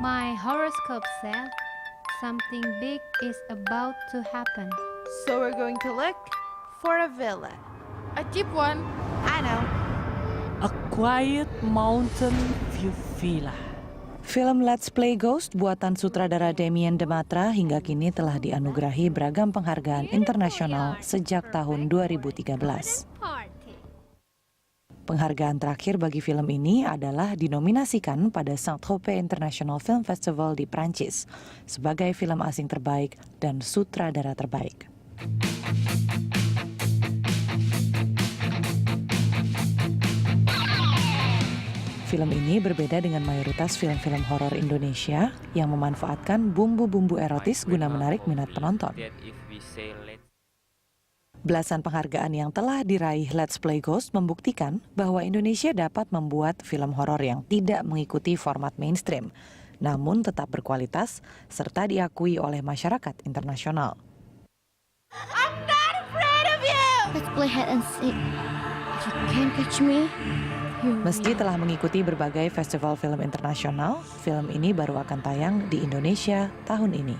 My horoscope said something big is about to happen. So we're going to look for a villa. A cheap one, I know. A quiet mountain view villa. Film Let's Play Ghost buatan sutradara Damien Dematra hingga kini telah dianugerahi beragam penghargaan internasional sejak tahun 2013. Penghargaan terakhir bagi film ini adalah dinominasikan pada Saint-Tropez International Film Festival di Prancis sebagai film asing terbaik dan sutradara terbaik. Film ini berbeda dengan mayoritas film-film horor Indonesia yang memanfaatkan bumbu-bumbu erotis guna menarik minat penonton. Belasan penghargaan yang telah diraih Let's Play Ghost membuktikan bahwa Indonesia dapat membuat film horor yang tidak mengikuti format mainstream, namun tetap berkualitas serta diakui oleh masyarakat internasional. I'm not afraid of you! Let's play hide and seek. If you can't catch me, Meski telah mengikuti berbagai festival film internasional, film ini baru akan tayang di Indonesia tahun ini.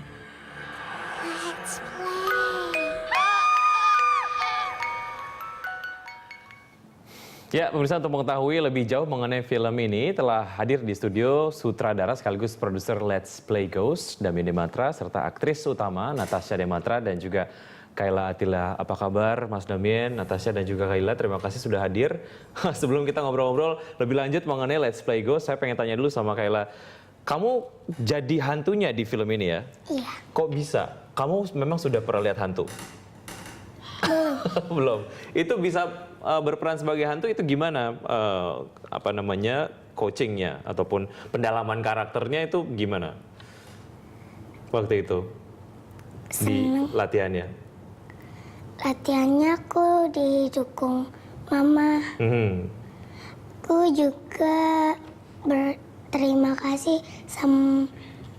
let's play. Ya, pemirsa, untuk mengetahui lebih jauh mengenai film ini telah hadir di studio sutradara sekaligus produser Let's Play Ghost, Damien Dematra, serta aktris utama Natasha Dematra dan juga Kayla Attila. Apa kabar Mas Damien, Natasha dan juga Kayla? Terima kasih sudah hadir. Sebelum kita ngobrol-ngobrol lebih lanjut mengenai Let's Play Ghost, saya pengen tanya dulu sama Kayla. Kamu jadi hantunya di film ini ya? Iya. Kok bisa? Kamu memang sudah pernah lihat hantu? Belum. Itu bisa berperan sebagai hantu itu gimana? Coachingnya ataupun pendalaman karakternya itu gimana? Waktu itu di latihannya? Latihannya aku didukung mama. Aku juga berterima kasih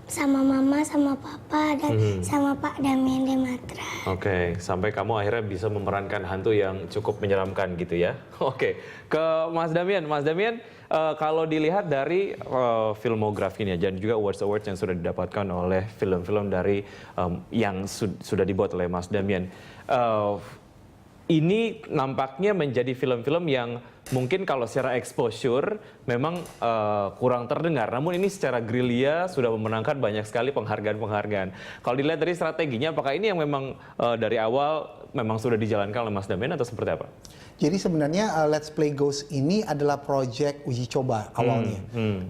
sama mama, sama papa, dan sama Pak Damien Dematra. Oke, sampai kamu akhirnya bisa memerankan hantu yang cukup menyeramkan gitu ya. Oke, ke Mas Damien. Mas Damien, kalau dilihat dari filmografinya dan juga awards yang sudah didapatkan oleh film-film dari yang sudah dibuat oleh Mas Damien, ini nampaknya menjadi film-film yang mungkin kalau secara exposure memang kurang terdengar. Namun ini secara gerilya sudah memenangkan banyak sekali penghargaan-penghargaan. Kalau dilihat dari strateginya, apakah ini yang memang dari awal memang sudah dijalankan oleh Mas Damien atau seperti apa? Jadi sebenarnya Let's Play Ghost ini adalah proyek uji coba awalnya.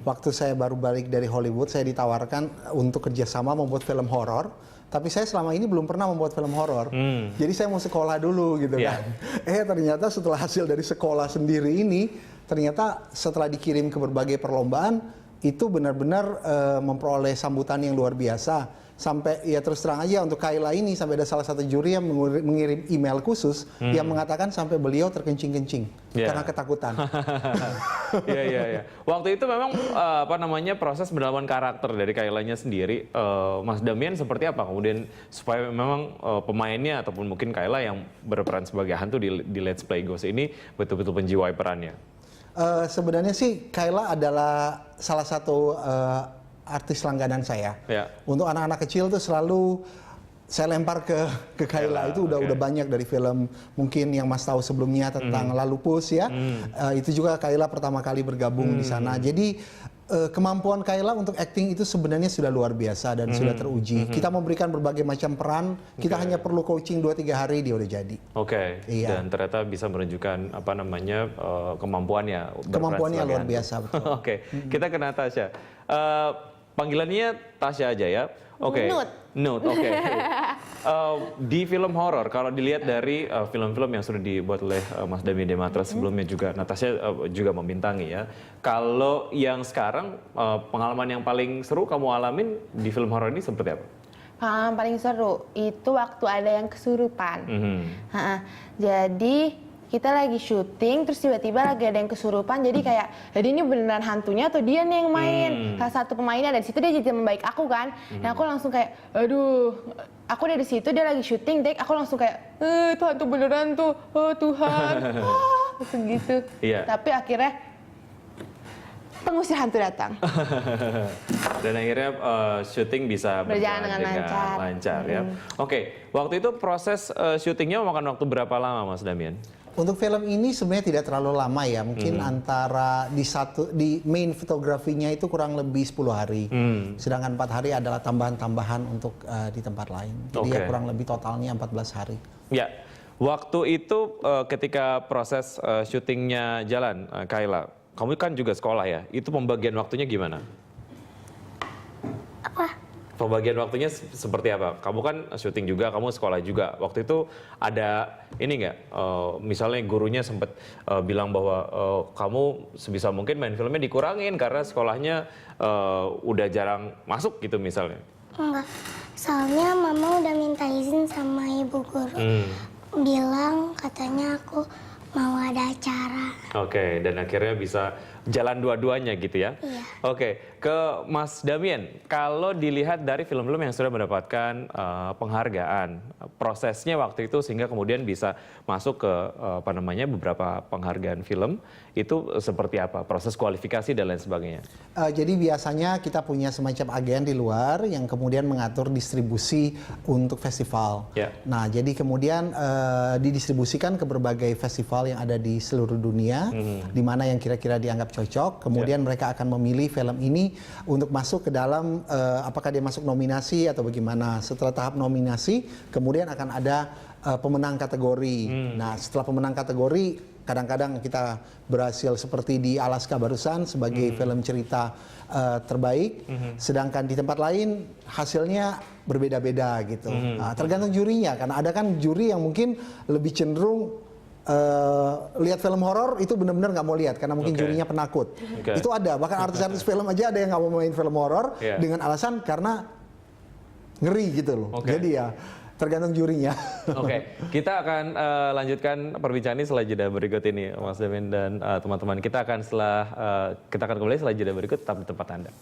Waktu saya baru balik dari Hollywood, saya ditawarkan untuk kerjasama membuat film horor. Tapi saya selama ini belum pernah membuat film horor. Jadi saya mau sekolah dulu gitu kan. Ternyata setelah hasil dari sekolah sendiri ini, ternyata setelah dikirim ke berbagai perlombaan, itu benar-benar memperoleh sambutan yang luar biasa. Sampai ya terus terang aja untuk Kayla ini, sampai ada salah satu juri yang mengirim email khusus yang mengatakan sampai beliau terkencing-kencing karena ketakutan. Iya. Waktu itu memang proses pendalaman karakter dari Kaylanya sendiri, Mas Damien seperti apa kemudian supaya memang pemainnya ataupun mungkin Kayla yang berperan sebagai hantu di Let's Play Ghost ini betul-betul menjiwai perannya? Sebenarnya sih Kayla adalah salah satu artis langganan saya. Untuk anak-anak kecil tuh selalu saya lempar ke Kayla. Itu udah banyak dari film mungkin yang Mas tahu sebelumnya tentang Lalupus ya. Itu juga Kayla pertama kali bergabung di sana. Jadi kemampuan Kayla untuk acting itu sebenarnya sudah luar biasa dan sudah teruji. Kita memberikan berbagai macam peran, kita hanya perlu coaching 2-3 hari dia udah jadi. Iya. Dan ternyata bisa menunjukkan kemampuannya. Kemampuannya luar biasa, betul. Kita ke Natasha. Panggilannya Tasya aja ya. Nut. Di film horor, kalau dilihat dari film-film yang sudah dibuat oleh Mas Damien Dematra sebelumnya juga, Natasha juga membintangi ya. Kalau yang sekarang, pengalaman yang paling seru kamu alamin di film horor ini seperti apa? Pengalaman paling seru itu waktu ada yang kesurupan. Jadi kita lagi syuting, terus tiba-tiba lagi ada yang kesurupan, jadi kayak, jadi ini beneran hantunya atau dia nih yang main? Salah satu pemainnya ada di situ, dia jadi teman baik aku kan. Dan aku langsung kayak, aduh, aku dari situ, dia lagi syuting, take, aku langsung kayak, itu hantu beneran tuh, oh Tuhan, gitu. Tapi akhirnya pengusir hantu datang. Dan akhirnya syuting bisa Berjalan berjalan dengan lancar ya. Oke, waktu itu proses syutingnya memakan waktu berapa lama Mas Damian? Untuk film ini sebenarnya tidak terlalu lama ya, mungkin antara di main fotografinya itu kurang lebih 10 hari. Sedangkan 4 hari adalah tambahan-tambahan untuk di tempat lain. Jadi ya kurang lebih totalnya 14 hari. Ya, waktu itu ketika proses syutingnya jalan, Kayla, kamu kan juga sekolah ya, itu pembagian waktunya gimana? Apa? Pembagian waktunya seperti apa? Kamu kan syuting juga, kamu sekolah juga. Waktu itu ada ini nggak? Misalnya gurunya sempat bilang bahwa kamu sebisa mungkin main filmnya dikurangin karena sekolahnya udah jarang masuk gitu misalnya. Enggak. Soalnya mama udah minta izin sama ibu guru. Bilang katanya aku mau ada acara. Oke, dan akhirnya bisa jalan dua-duanya gitu ya? Iya. Oke, ke Mas Damian, kalau dilihat dari film-film yang sudah mendapatkan penghargaan, prosesnya waktu itu sehingga kemudian bisa masuk ke beberapa penghargaan film, itu seperti apa? Proses kualifikasi dan lain sebagainya? Jadi biasanya kita punya semacam agen di luar yang kemudian mengatur distribusi untuk festival. Ya. Nah, jadi kemudian didistribusikan ke berbagai festival yang ada di seluruh dunia, di mana yang kira-kira dianggap cocok. Kemudian mereka akan memilih film ini untuk masuk ke dalam apakah dia masuk nominasi atau bagaimana. Setelah tahap nominasi, kemudian akan ada pemenang kategori. Nah, setelah pemenang kategori, kadang-kadang kita berhasil seperti di Alaska barusan sebagai film cerita terbaik, sedangkan di tempat lain hasilnya berbeda-beda gitu. Nah, tergantung jurinya, karena ada kan juri yang mungkin lebih cenderung lihat film horor itu benar-benar nggak mau lihat karena mungkin jurinya penakut. Itu ada, bahkan artis-artis film aja ada yang nggak mau main film horor dengan alasan karena ngeri gitu loh. Jadi ya tergantung jurinya. Oke, kita akan lanjutkan perbincangan ini setelah jeda berikut ini, Mas Damian dan teman-teman. Kita akan kembali setelah jeda berikut, tetap di tempat Anda.